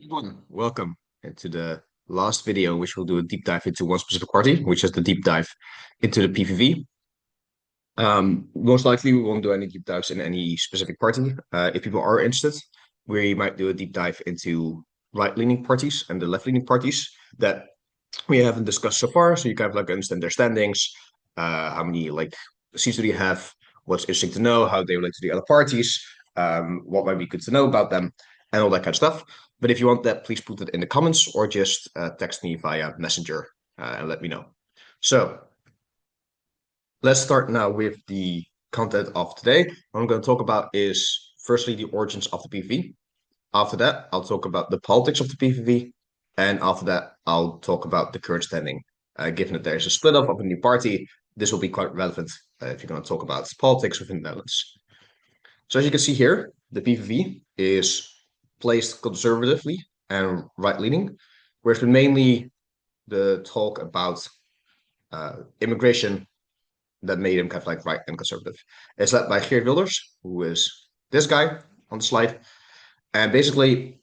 Everyone, welcome to the last video, which will do a deep dive into one specific party, which is the deep dive into the PVV. Most likely, we won't do any deep dives in any specific party. If people are interested, we might do a deep dive into right-leaning parties and the left-leaning parties that we haven't discussed so far. So you kind of like understand their standings, how many like seats do they have, what's interesting to know, how they relate to the other parties, what might be good to know about them, and all that kind of stuff. But if you want that, please put it in the comments or just text me via Messenger and let me know. So let's start now with the content of today. What I'm going to talk about is firstly the origins of the PVV. After that, I'll talk about the politics of the PVV. And after that, I'll talk about the current standing. Given that there's a split up of a new party, this will be quite relevant if you're going to talk about politics within the Netherlands. So as you can see here, the PVV is placed conservatively and right-leaning, where it's been mainly the talk about immigration that made him kind of like right and conservative. It's led by Geert Wilders, who is this guy on the slide. And basically,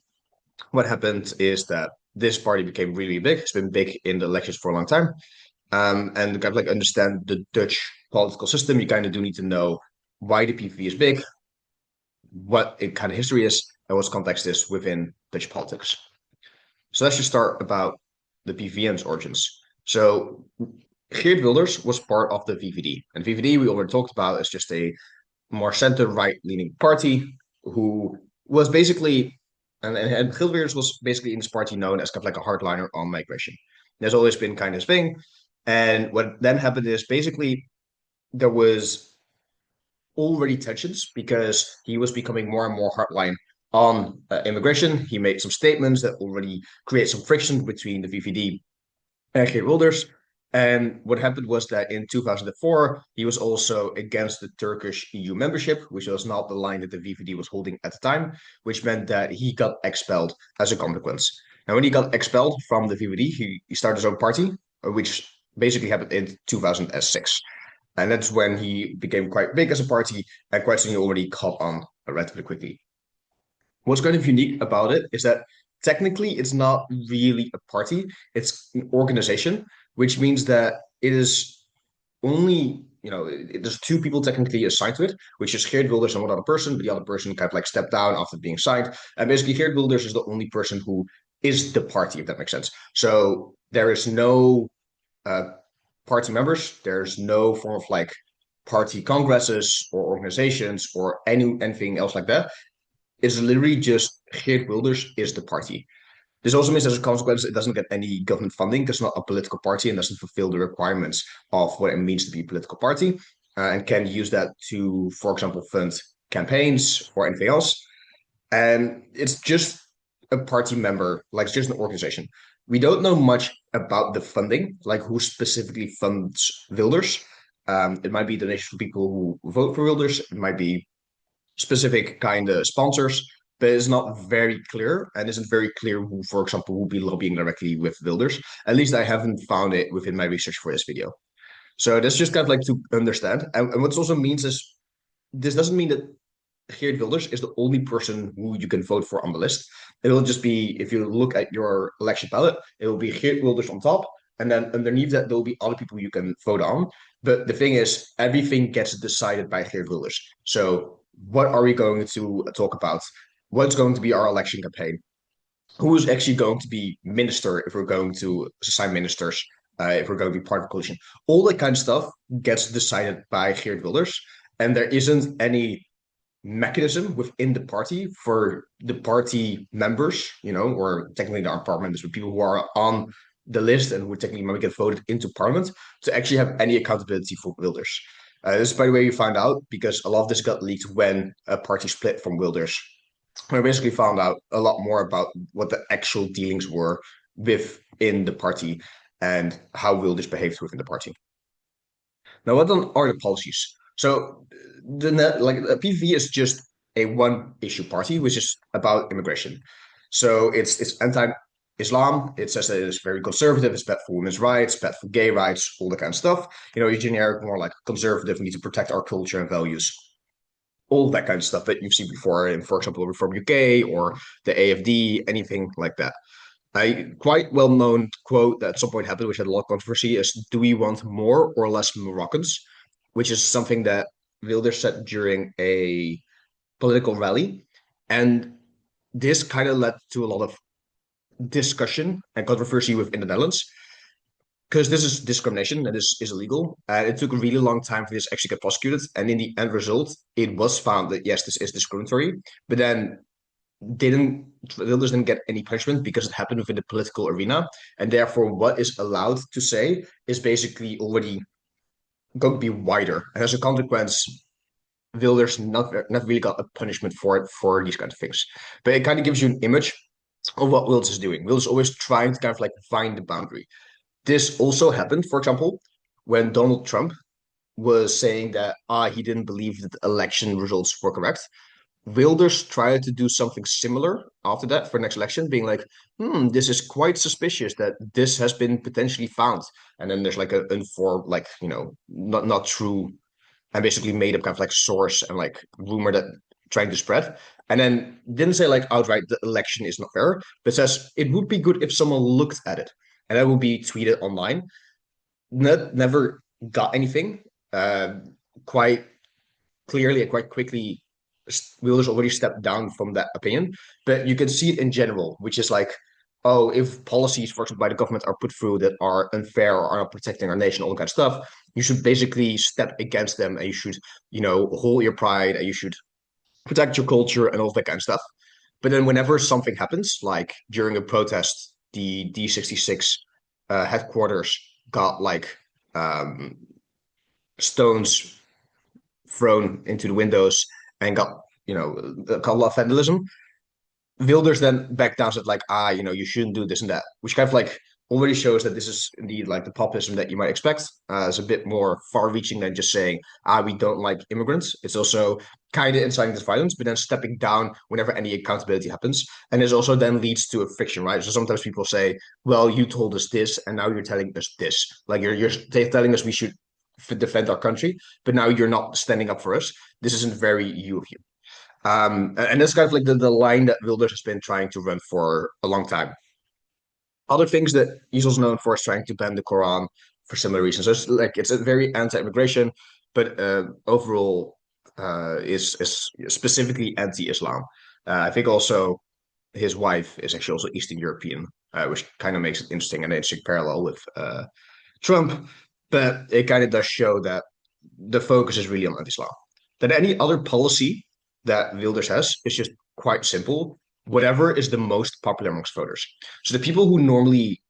what happened is that this party became really big. It's been big in the elections for a long time. And to kind of like understand the Dutch political system, you kind of do need to know why the PVV is big, what it kind of history is, and what context is within Dutch politics. So let's just start about the PVV and its origins. So Geert Wilders was part of the VVD. And VVD, we already talked about, is just a more center-right leaning party who was basically, and Geert Wilders was basically in this party known as kind of like a hardliner on migration. There's always been kind of this thing. And what then happened is basically there was already tensions because he was becoming more and more hardline on immigration. He made some statements that already create some friction between the VVD and Geert Wilders. And what happened was that in 2004, he was also against the Turkish EU membership, which was not the line that the VVD was holding at the time, which meant that he got expelled as a consequence. And when he got expelled from the VVD, he started his own party, which basically happened in 2006. And that's when he became quite big as a party and quite soon he already caught on relatively quickly. What's kind of unique about it is that technically it's not really a party, it's an organization, which means that it is only, there's two people technically assigned to it, which is Geert Wilders and one other person, but the other person kind of like stepped down after being signed. And basically, Geert Wilders is the only person who is the party, if that makes sense. So there is no uh, party members. There's no form of like party congresses or organizations or anything else like that. It's literally just Geert Wilders is the party. This also means as a consequence, it doesn't get any government funding. It's not a political party and doesn't fulfill the requirements of what it means to be a political party, and can use that to, for example, fund campaigns or anything else. And it's just a party member, like it's just an organization. We don't know much about the funding, like who specifically funds Wilders. It might be donations for people who vote for Wilders. It might be specific kind of sponsors, but it's not very clear and isn't very clear who, for example, will be lobbying directly with Wilders. At least I haven't found it within my research for this video. So that's just kind of like to understand. And what this also means is this doesn't mean that Geert Wilders is the only person who you can vote for on the list. It will just be, if you look at your election ballot, it will be Geert Wilders on top. And then underneath that, there will be other people you can vote on. But the thing is, everything gets decided by Geert Wilders. So what are we going to talk about? What's going to be our election campaign? Who is actually going to be minister if we're going to assign ministers, if we're going to be part of the coalition? All that kind of stuff gets decided by Geert Wilders. And there isn't any mechanism within the party for the party members, or technically there are parliamentarians, but people who are on the list and who technically might get voted into parliament to actually have any accountability for Wilders. This is, by the way, you found out because a lot of this got leaked when a party split from Wilders. I basically found out a lot more about what the actual dealings were within the party and how Wilders behaved within the party. Now, what are the policies? So the PVV is just a one issue party, which is about immigration. So it's anti-Islam. It says that it's very conservative. It's bad for women's rights, bad for gay rights, all that kind of stuff. You're generic, more like conservative. We need to protect our culture and values. all that kind of stuff that you've seen before in, for example, Reform UK or the AFD, anything like that. A quite well-known quote that at some point happened, which had a lot of controversy, is "Do we want more or less Moroccans?" Which is something that Wilders said during a political rally, and this kind of led to a lot of discussion and controversy within the Netherlands because this is discrimination and this is illegal. It took a really long time for this actually get prosecuted, and in the end result, it was found that yes, this is discriminatory. But then didn't Wilders didn't get any punishment because it happened within the political arena, and therefore what is allowed to say is basically already going to be wider, and as a consequence, Wilders not really got a punishment for it for these kind of things. But it kind of gives you an image of what Wilders is doing. Wilders is always trying to kind of like find the boundary. This also happened, for example, when Donald Trump was saying that he didn't believe that the election results were correct. Wilders tried to do something similar after that for next election, being like, this is quite suspicious that this has been potentially found. And then there's like an informed, like, not true and basically made up kind of like source and like rumor that trying to spread. And then didn't say like outright the election is not fair, but says it would be good if someone looked at it. And that would be tweeted online. Never got anything. Quite clearly and quite quickly, Wheeler's already stepped down from that opinion. But you can see it in general, which is like, oh, if policies, for example, by the government are put through that are unfair or are not protecting our nation, all that kind of stuff, you should basically step against them and you should, hold your pride and you should protect your culture and all that kind of stuff. But then whenever something happens, like during a protest, the D66 headquarters got like stones thrown into the windows and got got a lot of vandalism. Wilders then back down said like you shouldn't do this and that, which kind of like already shows that this is indeed like the populism that you might expect. It's a bit more far-reaching than just saying we don't like immigrants. It's also kind of inciting this violence, but then stepping down whenever any accountability happens, and this also then leads to a friction, right? So sometimes people say, "Well, you told us this, and now you're telling us this. Like you're telling us we should defend our country, but now you're not standing up for us. This isn't very you of you." And that's kind of like the line that Wilders has been trying to run for a long time. Other things that he's also known for is trying to ban the Quran for similar reasons. So it's a very anti-immigration, but overall is specifically anti-Islam. I think also his wife is actually also Eastern European, which kind of makes it interesting and an interesting parallel with Trump. But it kind of does show that the focus is really on anti-Islam. That any other policy that Wilders has is just quite simple. Whatever is the most popular amongst voters. So the people who normally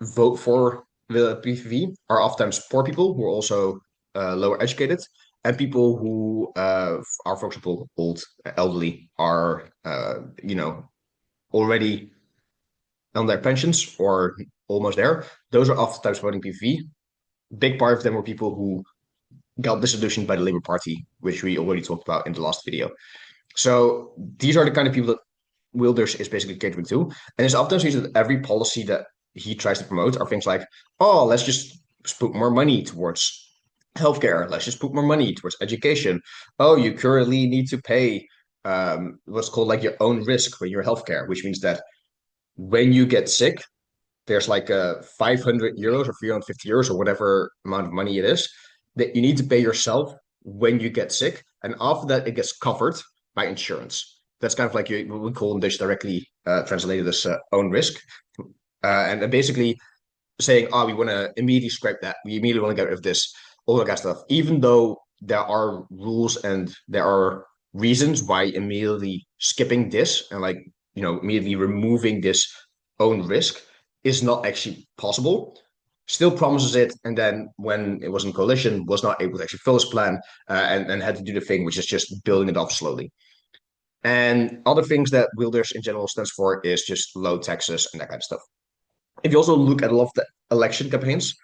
vote for the PVV are oftentimes poor people who are also lower educated, and people who are, for example, old, elderly, are already on their pensions or almost there. Those are oftentimes voting PVV. Big part of them were people who got disillusioned by the Labour Party, which we already talked about in the last video. So these are the kind of people that Wilders is basically catering to. And it's often seen that every policy that he tries to promote are things like, oh, let's just put more money towards healthcare. Let's just put more money towards education. Oh, you currently need to pay what's called like your own risk for your healthcare, which means that when you get sick, there's like a 500 euros or 350 euros or whatever amount of money it is that you need to pay yourself when you get sick. And after that, it gets covered by insurance. That's kind of like what we call in Dutch directly translated as own risk. And basically saying, we want to immediately scrape that. We immediately want to get rid of this, all that kind of stuff. Even though there are rules and there are reasons why immediately skipping this and like, immediately removing this own risk is not actually possible. Still promises it, and then when it was in coalition, was not able to actually fill his plan and had to do the thing, which is just building it off slowly. And other things that Wilders in general stands for is just low taxes and that kind of stuff. If you also look at a lot of the election campaigns,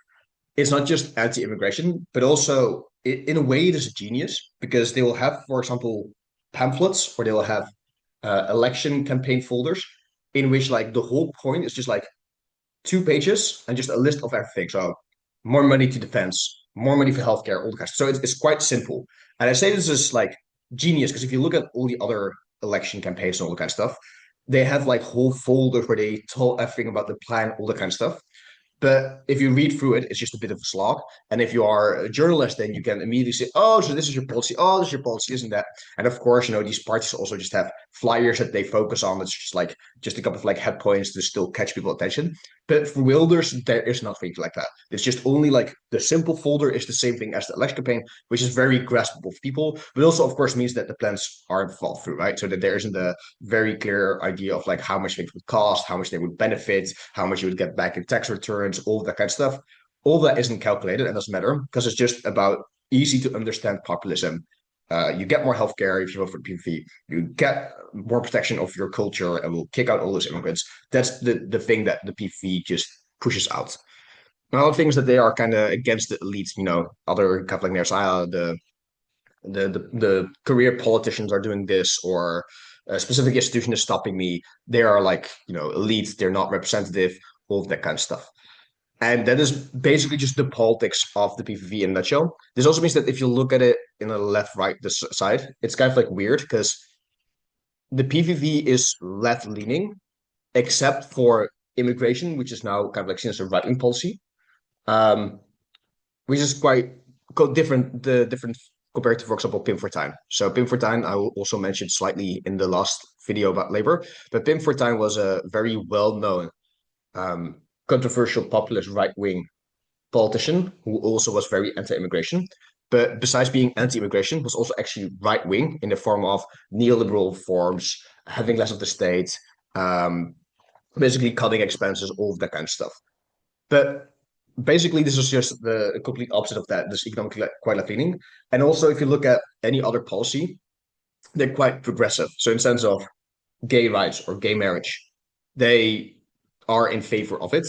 it's not just anti-immigration, but also in a way it is a genius because they will have, for example, pamphlets or they will have election campaign folders in which like the whole point is just like 2 pages and just a list of everything. So more money to defense, more money for healthcare, all the kinds. So it's quite simple. And I say this is like genius because if you look at all the other election campaigns and all the kind of stuff, they have like whole folders where they tell everything about the plan, all the kind of stuff. But if you read through it, it's just a bit of a slog. And if you are a journalist, then you can immediately say, oh, so this is your policy. Oh, this is your policy, isn't that? And of course, these parties also just have flyers that they focus on. It's just like just a couple of like head points to still catch people's attention. But for Wilders, there is nothing like that. It's just only like the simple folder is the same thing as the election campaign, which is very graspable for people. But also, of course, means that the plans aren't thought through, right? So that there isn't a very clear idea of like how much things would cost, how much they would benefit, how much you would get back in tax returns, all that kind of stuff. All that isn't calculated and doesn't matter because it's just about easy to understand populism. You get more healthcare if you vote for the PVV. You get more protection of your culture and will kick out all those immigrants. That's the thing that the PVV just pushes out. Other things that they are kind of against the elites, other kind of like there's the career politicians are doing this or a specific institution is stopping me. They are like, elites, they're not representative, all of that kind of stuff. And that is basically just the politics of the PVV in a nutshell. This also means that if you look at it in a left-right side, it's kind of like weird because the PVV is left-leaning, except for immigration, which is now kind of like seen as a right-wing policy, um, which is quite different. The different compared to, for example, Pim Fortuyn. So Pim Fortuyn, I also mentioned slightly in the last video about labor, but Pim Fortuyn was a very well-known controversial populist right-wing politician who also was very anti-immigration. But besides being anti-immigration, was also actually right-wing in the form of neoliberal reforms, having less of the state, basically cutting expenses, all of that kind of stuff. But basically, this is just the complete opposite of that. This economically quite left-leaning, and also if you look at any other policy, they're quite progressive. So in sense of gay rights or gay marriage, they are in favor of it.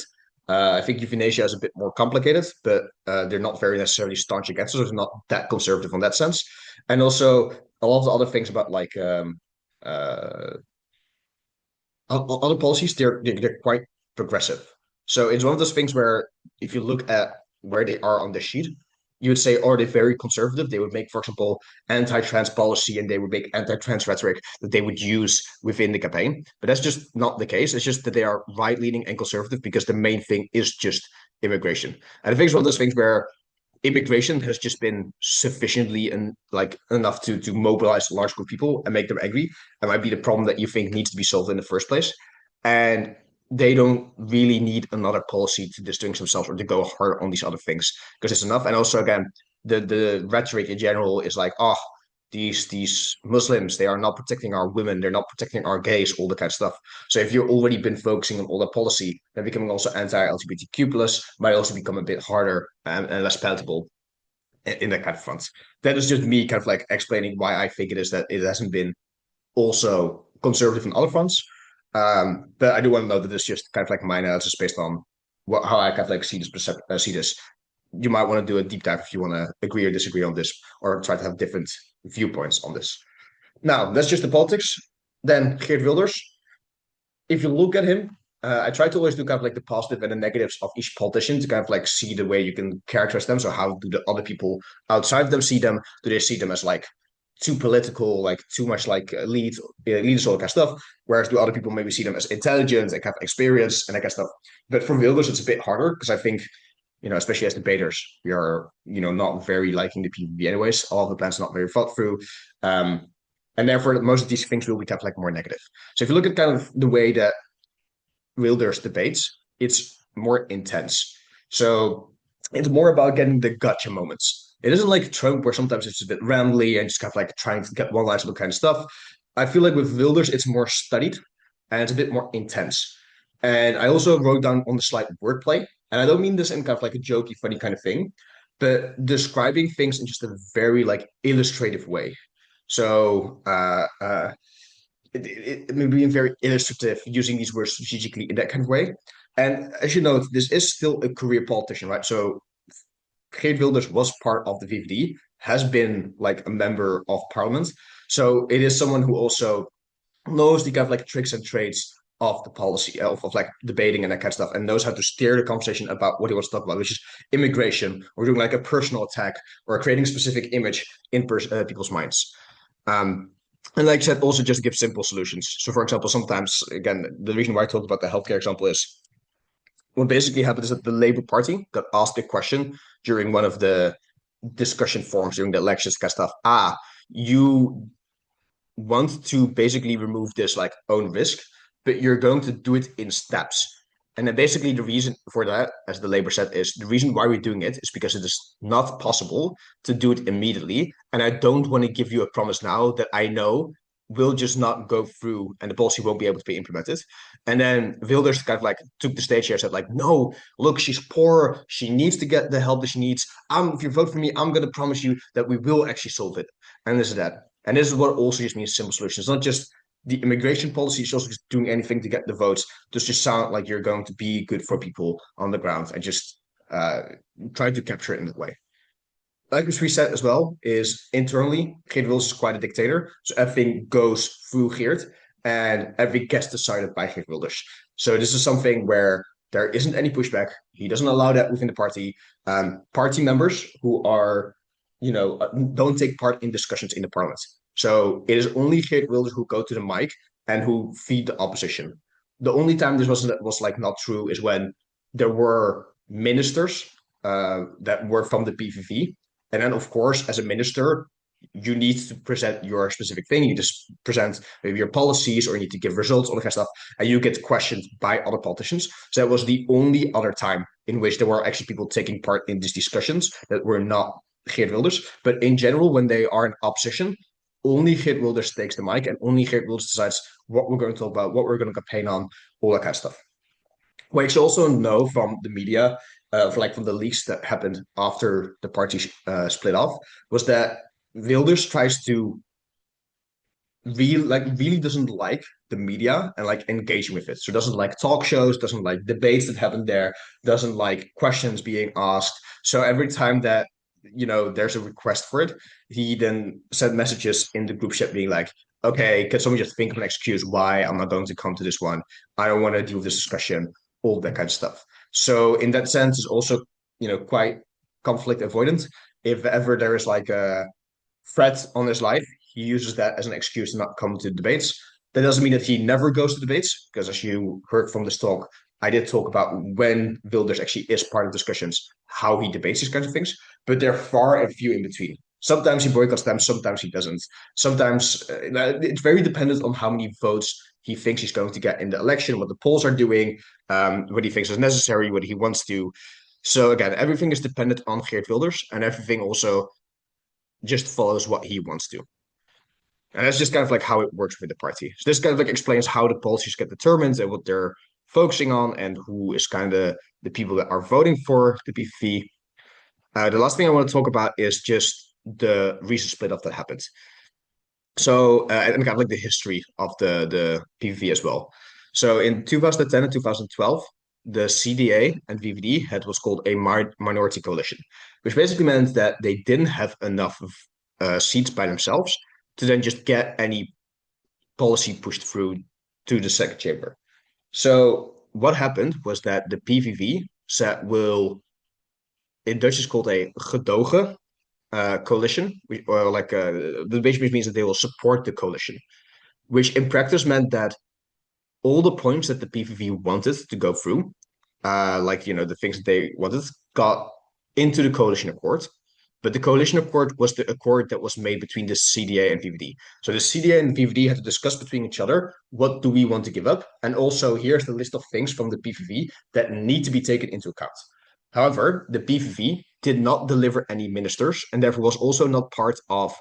I think euthanasia is a bit more complicated, but they're not very necessarily staunch against it, so they're not that conservative on that sense. And also a lot of the other things about like uh, other policies, they're quite progressive. So it's one of those things where if you look at where they are on the sheet, you would say, are they very conservative? They would make, for example, anti-trans policy and they would make anti-trans rhetoric that they would use within the campaign. But that's just not the case. It's just that they are right-leaning and conservative because the main thing is just immigration. And I think it's one of those things where immigration has just been sufficiently and like enough to mobilize a large group of people and make them angry. That might be the problem that you think needs to be solved in the first place. And they don't really need another policy to distinguish themselves or to go hard on these other things because it's enough. And also, again, the rhetoric in general is like, oh, these Muslims, they are not protecting our women, they're not protecting our gays, all the kind of stuff. So if you've already been focusing on all that policy, then becoming also anti-LGBTQ plus might also become a bit harder and less palatable in that kind of front. That is just me kind of like explaining why I think it is that it hasn't been also conservative on other fronts. But I do want to know that it's just kind of like my analysis based on how I kind of like see this. You might want to do a deep dive if you want to agree or disagree on this, or try to have different viewpoints on this. Now, that's just the politics. Then Geert Wilders, if you look at him, I try to always do kind of like the positive and the negatives of each politician to kind of like see the way you can characterize them. So how do the other people outside of them see them? Do they see them as like too political, like too much like leaders, all that kind of stuff? Whereas do other people maybe see them as intelligent and kind of experience and that kind of stuff? But for Wilders, it's a bit harder because I think especially as debaters, we are, not very liking the PVV anyways. All of the plans are not very thought through. And therefore, most of these things will be kind of like more negative. So if you look at kind of the way that Wilders debates, it's more intense. So it's more about getting the gotcha moments. It isn't like Trump, where sometimes it's a bit rambly and just kind of like trying to get one lines of kind of stuff. I feel like with Wilders, it's more studied and it's a bit more intense. And I also wrote down on the slide wordplay. And I don't mean this in kind of like a jokey, funny kind of thing, but describing things in just a very like illustrative way. So it may be very illustrative using these words strategically in that kind of way. And as you know, this is still a career politician, right? So Geert Wilders was part of the VVD, has been like a member of parliament. So it is someone who also knows the kind of like tricks and trades of the policy of like debating and that kind of stuff and knows how to steer the conversation about what he wants to talk about, which is immigration or doing like a personal attack or creating a specific image in people's minds. Um, and like I said, also just give simple solutions. So, for example, sometimes, again, the reason why I talked about the healthcare example is what basically happened is that the Labour Party got asked a question during one of the discussion forums during the elections, kind of stuff. You want to basically remove this like own risk, but you're going to do it in steps. And then basically the reason for that, as the Labour said, is the reason why we're doing it is because it is not possible to do it immediately. And I don't want to give you a promise now that I know will just not go through and the policy won't be able to be implemented. And then Wilders kind of like took the stage here and said, like, no, look, she's poor. She needs to get the help that she needs. If you vote for me, I'm going to promise you that we will actually solve it. And this is that. And this is what also just means simple solutions. It's not just the immigration policy, it's also just doing anything to get the votes. Just sound like you're going to be good for people on the ground and just try to capture it in that way. Like we said as well, is internally, Geert Wilders is quite a dictator. So everything goes through Geert and everything gets decided by Geert Wilders. So this is something where there isn't any pushback. He doesn't allow that within the party. Party members who are, don't take part in discussions in the parliament. So it is only Geert Wilders who go to the mic and who feed the opposition. The only time this was like not true is when there were ministers that were from the PVV, and then, of course, as a minister, you need to present your specific thing. You just present maybe your policies or you need to give results, all that kind of stuff. And you get questioned by other politicians. So that was the only other time in which there were actually people taking part in these discussions that were not Geert Wilders. But in general, when they are in opposition, only Geert Wilders takes the mic and only Geert Wilders decides what we're going to talk about, what we're going to campaign on, all that kind of stuff. What you also know from the media, from the leaks that happened after the party split off, was that Wilders tries to really doesn't like the media and like engaging with it. So doesn't like talk shows, doesn't like debates that happen there, doesn't like questions being asked. So every time that there's a request for it, he then sent messages in the group chat being like, okay, can someone just think of an excuse why I'm not going to come to this one? I don't want to deal with this discussion, all that kind of stuff. So in that sense, it's also quite conflict avoidant. If ever there is like a threat on his life, he uses that as an excuse to not come to debates. That doesn't mean that he never goes to debates, because as you heard from this talk, I did talk about when Wilders actually is part of discussions, how he debates these kinds of things, but they're far and few in between. Sometimes he boycotts them, sometimes he doesn't. Sometimes it's very dependent on how many votes he thinks he's going to get in the election, what the polls are doing, what he thinks is necessary, what he wants to. So again, everything is dependent on Geert Wilders, and everything also just follows what he wants to. And that's just kind of like how it works with the party. So this kind of like explains how the policies get determined and what they're focusing on and who is kind of the people that are voting for the PVV. The last thing I want to talk about is just the recent split up that happened. So, and kind of like the history of the PVV as well. So in 2010 and 2012, the CDA and VVD had what's called a minority coalition, which basically meant that they didn't have enough seats by themselves to then just get any policy pushed through to the second chamber. So what happened was that the PVV said will, in Dutch is called a gedogen coalition, or like basically means that they will support the coalition, which in practice meant that all the points that the PVV wanted to go through, the things that they wanted, got into the coalition accord. But the coalition accord was the accord that was made between the CDA and VVD. So the CDA and VVD had to discuss between each other, what do we want to give up? And also here's the list of things from the PVV that need to be taken into account. However, the PVV did not deliver any ministers and therefore was also not part of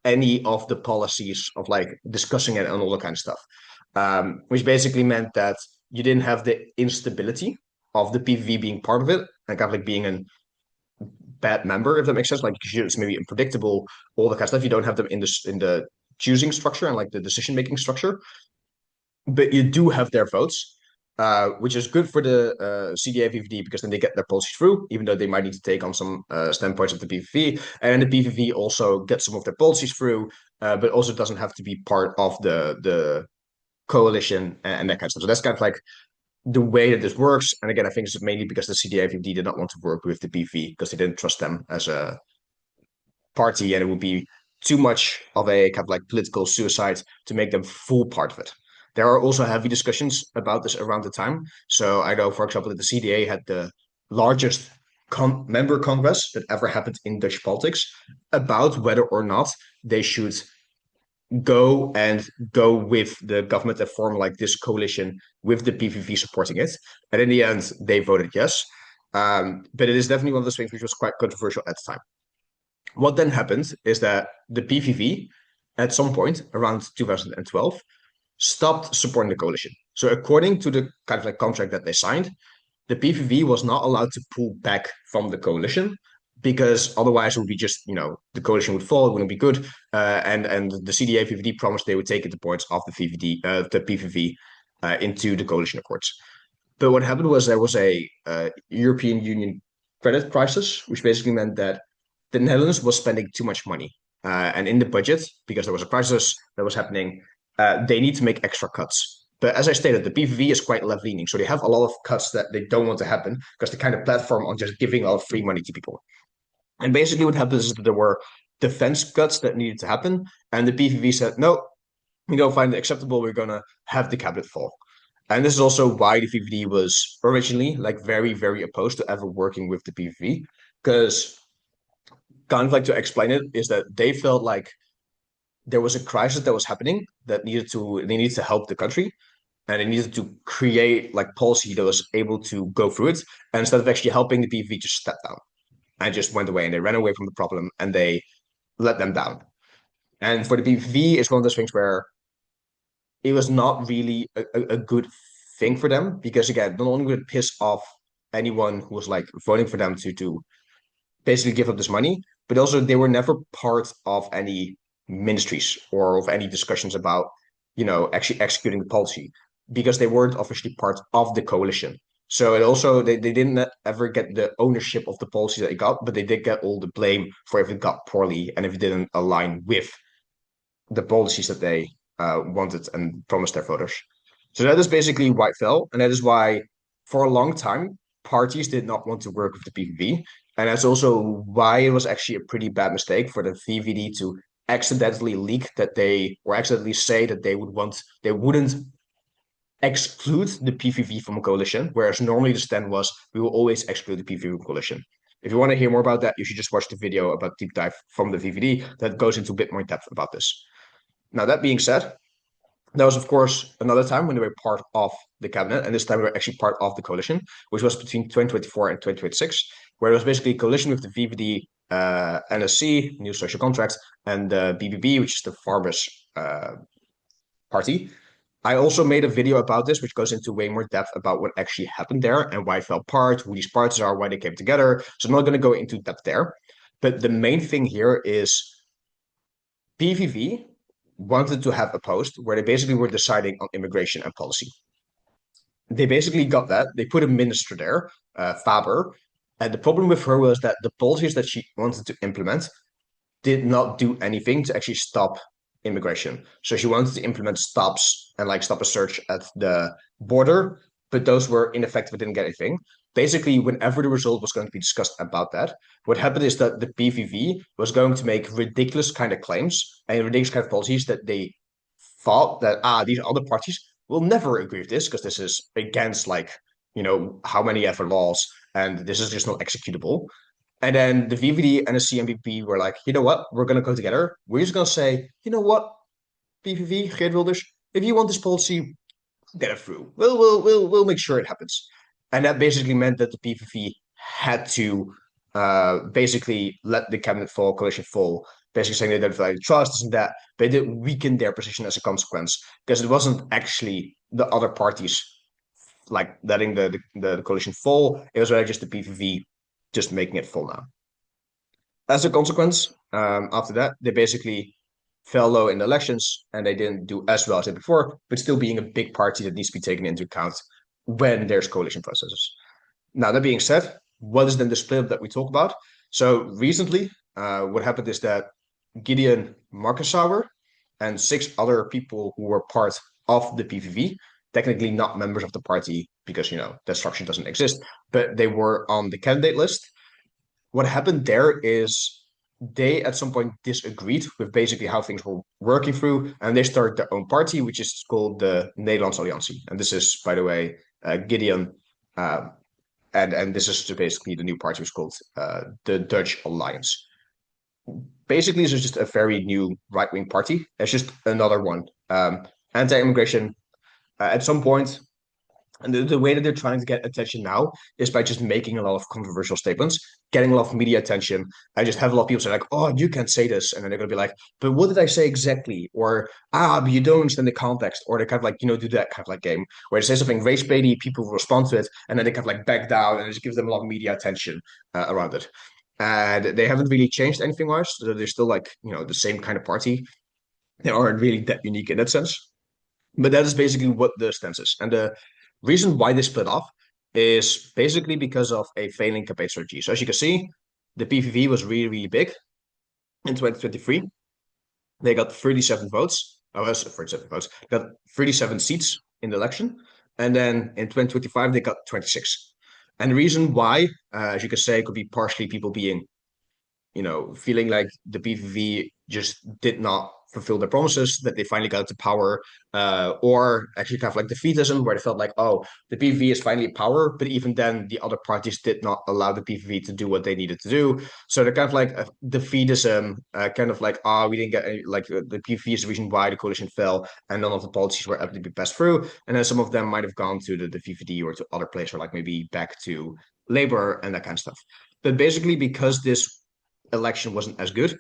any of the policies of like discussing it and all that kind of stuff. Which basically meant that you didn't have the instability of the PVV being part of it and kind of like being a bad member, if that makes sense. Like it's maybe unpredictable, all that kind of stuff. You don't have them in the choosing structure and like the decision making structure, but you do have their votes, which is good for the CDA PVD because then they get their policies through, even though they might need to take on some standpoints of the PVV, and the PVV also gets some of their policies through, but also doesn't have to be part of the coalition and that kind of stuff. So that's kind of like the way that this works. And again, I think it's mainly because the CDA-VVD did not want to work with the PV because they didn't trust them as a party, and it would be too much of a kind of like political suicide to make them full part of it. There are also heavy discussions about this around the time. So I know, for example, that the CDA had the largest member congress that ever happened in Dutch politics about whether or not they should go with the government and form like this coalition with the PVV supporting it. And in the end, they voted yes. But it is definitely one of those things which was quite controversial at the time. What then happened is that the PVV, at some point around 2012, stopped supporting the coalition. So according to the kind of like contract that they signed, the PVV was not allowed to pull back from the coalition because otherwise it would be just, the coalition would fall, it wouldn't be good. And the CDA PVD promised they would take the points of the PVV into the coalition accords. But what happened was there was a European Union credit crisis, which basically meant that the Netherlands was spending too much money. And in the budget, because there was a crisis that was happening, they need to make extra cuts. But as I stated, the PVV is quite left leaning. So they have a lot of cuts that they don't want to happen because they kind of platform on just giving a lot of free money to people. And basically, what happens is that there were defense cuts that needed to happen. And the PVV said, no, we don't find it acceptable. We're going to have the cabinet fall. And this is also why the PVD was originally like very, very opposed to ever working with the PVV. Because kind of like to explain it is that they felt like there was a crisis that was happening that they needed to help the country and they needed to create like policy that was able to go through it. And instead of actually helping the PVV just stepped down and just went away and they ran away from the problem and they let them down. And for the PVV, it's one of those things where it was not really a good thing for them because again, not only would it piss off anyone who was like voting for them to basically give up this money, but also they were never part of any ministries or of any discussions about, actually executing the policy because they weren't officially part of the coalition. So it also they didn't ever get the ownership of the policy that they got, but they did get all the blame for if it got poorly and if it didn't align with the policies that they wanted and promised their voters. So that is basically why it fell, and that is why for a long time parties did not want to work with the PVV, and that's also why it was actually a pretty bad mistake for the VVD to accidentally leak that they or accidentally say that they wouldn't exclude the PVV from a coalition, whereas normally the stand was we will always exclude the PVV from coalition. If you want to hear more about that, you should just watch the video about deep dive from the VVD that goes into a bit more depth about this. Now, that being said, there was, of course, another time when they were part of the cabinet, and this time they were actually part of the coalition, which was between 2024 and 2026, where it was basically a coalition with the VVD, NSC, New Social Contract, and the BBB, which is the Farmers Party. I also made a video about this, which goes into way more depth about what actually happened there and why it fell apart, who these parties are, why they came together. So I'm not going to go into depth there. But the main thing here is PVV wanted to have a post where they basically were deciding on immigration and policy. They basically got that. They put a minister there, Faber. And the problem with her was that the policies that she wanted to implement did not do anything to actually stop immigration. So she wanted to implement stops and like stop a search at the border, but those were ineffective, didn't get anything. Basically, whenever the result was going to be discussed about that, what happened is that the PVV was going to make ridiculous kind of claims and ridiculous kind of policies that they thought that these other parties will never agree with this because this is against like how many ever laws and this is just not executable. And then the VVD and the CMBP were like, you know what, we're going to go together. We're just going to say, you know what, PVV, Geert Wilders, if you want this policy, get it through. We'll make sure it happens. And that basically meant that the PVV had to basically let the cabinet fall, coalition fall, basically saying they don't value trust, this and that. But it did weaken their position as a consequence because it wasn't actually the other parties like letting the coalition fall. It was really just the PVV just making it fall now. As a consequence, after that, they basically fell low in the elections and they didn't do as well as they did before, but still being a big party that needs to be taken into account when there's coalition processes. Now, that being said, what is then the split that we talk about? So recently, what happened is that Gideon Markensauer and 6 other people who were part of the PVV, technically not members of the party because, that structure doesn't exist, but they were on the candidate list. What happened there is they at some point disagreed with basically how things were working through, and they started their own party, which is called the Nederlands Alliantie. And this is, by the way, Gideon, uh, and this is basically the new party, which is called the Dutch Alliance. Basically, this is just a very new right-wing party. It's just another one. Anti-immigration. At some point, and the way that they're trying to get attention now is by just making a lot of controversial statements, getting a lot of media attention. I just have a lot of people say like, "Oh, you can't say this," and then they're gonna be like, "But what did I say exactly?" Or but you don't understand the context. Or they kind of like do that kind of like game where they say something race baity, people will respond to it, and then they kind of like back down, and it just gives them a lot of media attention around it. And they haven't really changed anything wise. So they're still like the same kind of party. They aren't really that unique in that sense. But that is basically what the stance is. And the reason why they split off is basically because of a failing campaign strategy. So as you can see, the PVV was really, really big in 2023. They got 37 votes. Oh, that's 37 votes. Got 37 seats in the election. And then in 2025, they got 26. And the reason why, as you can say, could be partially people being feeling like the PVV just did not fulfill their promises, that they finally got to power, or actually kind of like defeatism, where they felt like, oh, the PVV is finally in power, but even then, the other parties did not allow the PVV to do what they needed to do. So they're kind of like defeatism, kind of like, we didn't get any, like the PVV is the reason why the coalition fell, and none of the policies were able to be passed through. And then some of them might have gone to the VVD or to other places, or like maybe back to Labor and that kind of stuff. But basically, because this election wasn't as good.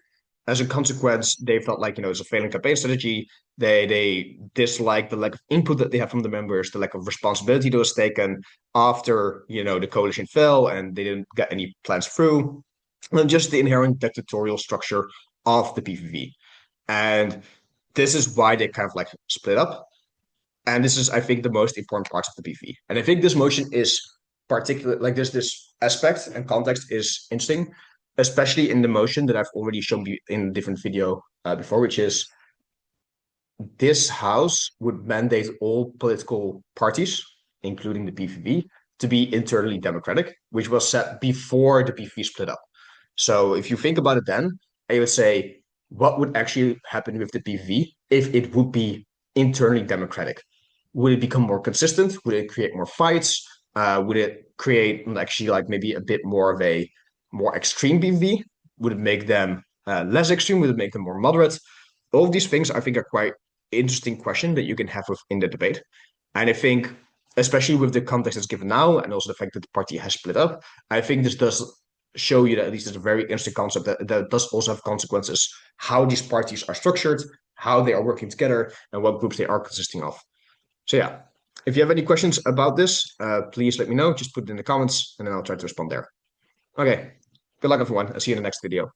As a consequence, they felt like it's a failing campaign strategy. They disliked the lack of input that they had from the members, the lack of responsibility that was taken after the coalition fell, and they didn't get any plans through, and just the inherent dictatorial structure of the PVV. And this is why they kind of like split up. And this is, I think, the most important part of the PVV. And I think this motion is particular, like this aspect and context is interesting, especially in the motion that I've already shown you in a different video before, which is this house would mandate all political parties, including the PVV, to be internally democratic, which was set before the PVV split up. So if you think about it then, I would say, what would actually happen with the PVV if it would be internally democratic? Would it become more consistent? Would it create more fights? Would it create actually like maybe a bit more of a more extreme PVV? Would it make them less extreme? Would it make them more moderate? All of these things I think are quite interesting question that you can have within the debate. And I think, especially with the context that's given now, and also the fact that the party has split up, I think this does show you that at least it's a very interesting concept that does also have consequences, how these parties are structured, how they are working together, and what groups they are consisting of. So yeah, if you have any questions about this, please let me know. Just put it in the comments, and then I'll try to respond there. Okay, good luck, everyone. I'll see you in the next video.